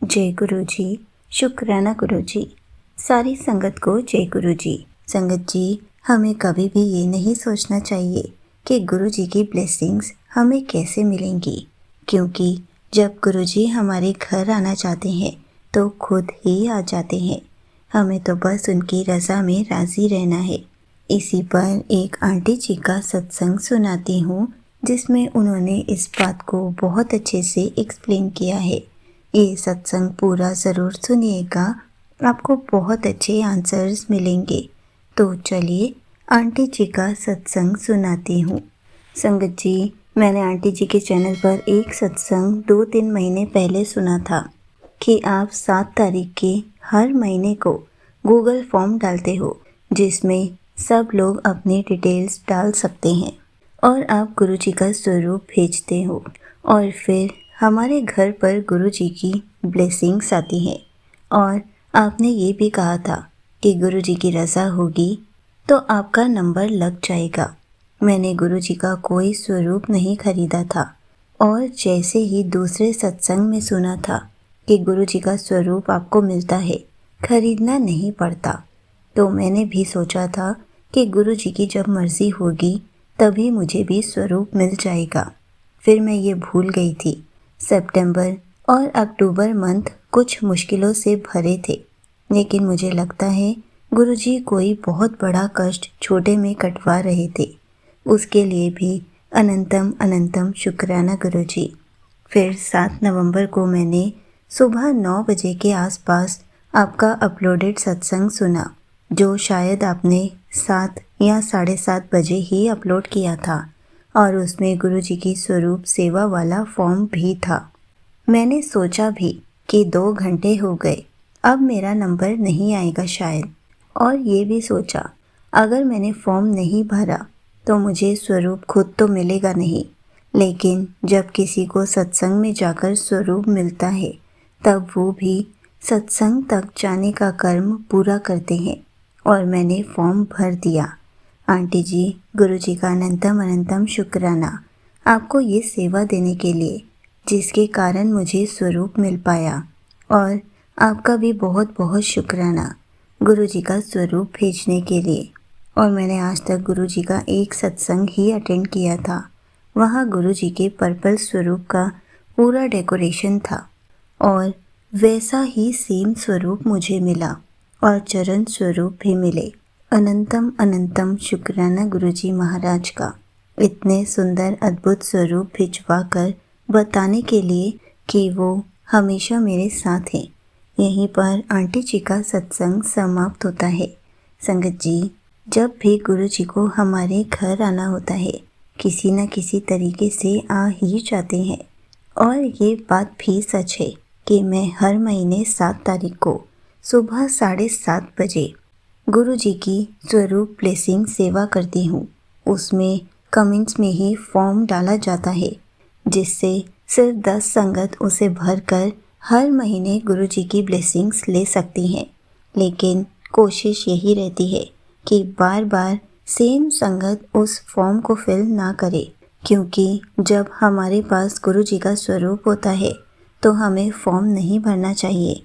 जय गुरु जी। शुक्राना गुरु जी। सारी संगत को जय गुरु जी। संगत जी, हमें कभी भी ये नहीं सोचना चाहिए कि गुरु जी की ब्लेसिंग्स हमें कैसे मिलेंगी, क्योंकि जब गुरु जी हमारे घर आना चाहते हैं तो खुद ही आ जाते हैं। हमें तो बस उनकी रज़ा में राज़ी रहना है। इसी पर एक आंटी जी का सत्संग सुनाती हूँ, जिसमें उन्होंने इस बात को बहुत अच्छे से एक्सप्लेन किया है। ये सत्संग पूरा ज़रूर सुनिएगा, आपको बहुत अच्छे आंसर्स मिलेंगे। तो चलिए आंटी जी का सत्संग सुनाती हूँ। संगत जी, मैंने आंटी जी के चैनल पर एक सत्संग 2-3 महीने पहले सुना था कि आप 7 तारीख के हर महीने को गूगल फॉर्म डालते हो, जिसमें सब लोग अपनी डिटेल्स डाल सकते हैं और आप गुरु जी का स्वरूप भेजते हो और फिर हमारे घर पर गुरु जी की ब्लेसिंग्स आती हैं। और आपने ये भी कहा था कि गुरु जी की रज़ा होगी तो आपका नंबर लग जाएगा। मैंने गुरु जी का कोई स्वरूप नहीं खरीदा था और जैसे ही दूसरे सत्संग में सुना था कि गुरु जी का स्वरूप आपको मिलता है, खरीदना नहीं पड़ता, तो मैंने भी सोचा था कि गुरु जी की जब मर्ज़ी होगी तभी मुझे भी स्वरूप मिल जाएगा। फिर मैं ये भूल गई थी। सितंबर और अक्टूबर मंथ कुछ मुश्किलों से भरे थे, लेकिन मुझे लगता है गुरुजी कोई बहुत बड़ा कष्ट छोटे में कटवा रहे थे। उसके लिए भी अनंतम अनंतम शुक्राना गुरुजी। फिर 7 नवंबर को मैंने सुबह 9 बजे के आसपास आपका अपलोडेड सत्संग सुना, जो शायद आपने 7 या 7:30 बजे ही अपलोड किया था, और उसमें गुरु जी की स्वरूप सेवा वाला फॉर्म भी था। मैंने सोचा भी कि 2 घंटे हो गए, अब मेरा नंबर नहीं आएगा शायद, और ये भी सोचा अगर मैंने फॉर्म नहीं भरा तो मुझे स्वरूप खुद तो मिलेगा नहीं। लेकिन जब किसी को सत्संग में जाकर स्वरूप मिलता है तब वो भी सत्संग तक जाने का कर्म पूरा करते हैं, और मैंने फॉर्म भर दिया। आंटी जी, गुरु जी का अनंतम अनंतम शुक्राना आपको ये सेवा देने के लिए, जिसके कारण मुझे स्वरूप मिल पाया। और आपका भी बहुत बहुत शुक्राना गुरु जी का स्वरूप भेजने के लिए। और मैंने आज तक गुरु जी का एक सत्संग ही अटेंड किया था। वहाँ गुरु जी के पर्पल स्वरूप का पूरा डेकोरेशन था और वैसा ही सेम स्वरूप मुझे मिला और चरण स्वरूप भी मिले। अनंतम अनंतम शुक्राना गुरुजी महाराज का इतने सुंदर अद्भुत स्वरूप भिजवा कर बताने के लिए कि वो हमेशा मेरे साथ हैं। यहीं पर आंटी जी का सत्संग समाप्त होता है। संगत जी, जब भी गुरु जी को हमारे घर आना होता है, किसी न किसी तरीके से आ ही जाते हैं। और ये बात भी सच है कि मैं हर महीने 7 तारीख को सुबह 7:30 बजे गुरु जी की स्वरूप ब्लेसिंग सेवा करती हूँ। उसमें कमेंट्स में ही फॉर्म डाला जाता है, जिससे सिर्फ 10 संगत उसे भरकर हर महीने गुरु जी की ब्लेसिंग्स ले सकती हैं। लेकिन कोशिश यही रहती है कि बार बार सेम संगत उस फॉर्म को फिल ना करे, क्योंकि जब हमारे पास गुरु जी का स्वरूप होता है तो हमें फॉर्म नहीं भरना चाहिए।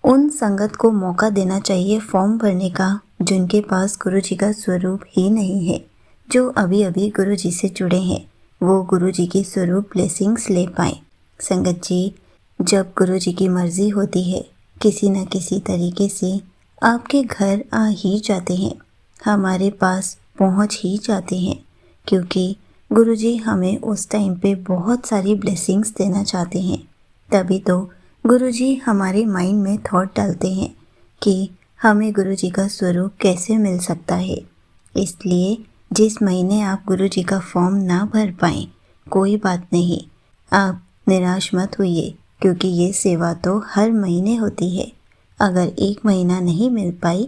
उन संगत को मौका देना चाहिए फॉर्म भरने का जिनके पास गुरु जी का स्वरूप ही नहीं है। जो अभी अभी गुरु जी से जुड़े हैं, वो गुरु जी की स्वरूप ब्लेसिंग्स ले पाएँ। संगत जी, जब गुरु जी की मर्ज़ी होती है, किसी न किसी तरीके से आपके घर आ ही जाते हैं, हमारे पास पहुंच ही जाते हैं, क्योंकि गुरु जी हमें उस टाइम पे बहुत सारी ब्लेसिंग्स देना चाहते हैं। तभी तो गुरुजी हमारे माइंड में थॉट डालते हैं कि हमें गुरुजी का स्वरूप कैसे मिल सकता है। इसलिए जिस महीने आप गुरुजी का फॉर्म ना भर पाएँ, कोई बात नहीं, आप निराश मत होइए, क्योंकि ये सेवा तो हर महीने होती है। अगर 1 महीना नहीं मिल पाई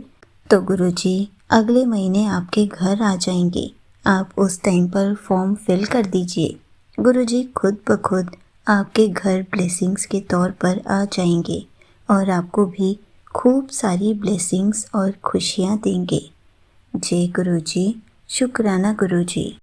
तो गुरुजी अगले महीने आपके घर आ जाएंगे। आप उस टाइम पर फॉर्म फिल कर दीजिए, गुरुजी खुद ब खुद आपके घर ब्लेसिंग्स के तौर पर आ जाएंगे और आपको भी खूब सारी ब्लेसिंग्स और खुशियाँ देंगे। जय गुरु जी। शुक्राना गुरु जी।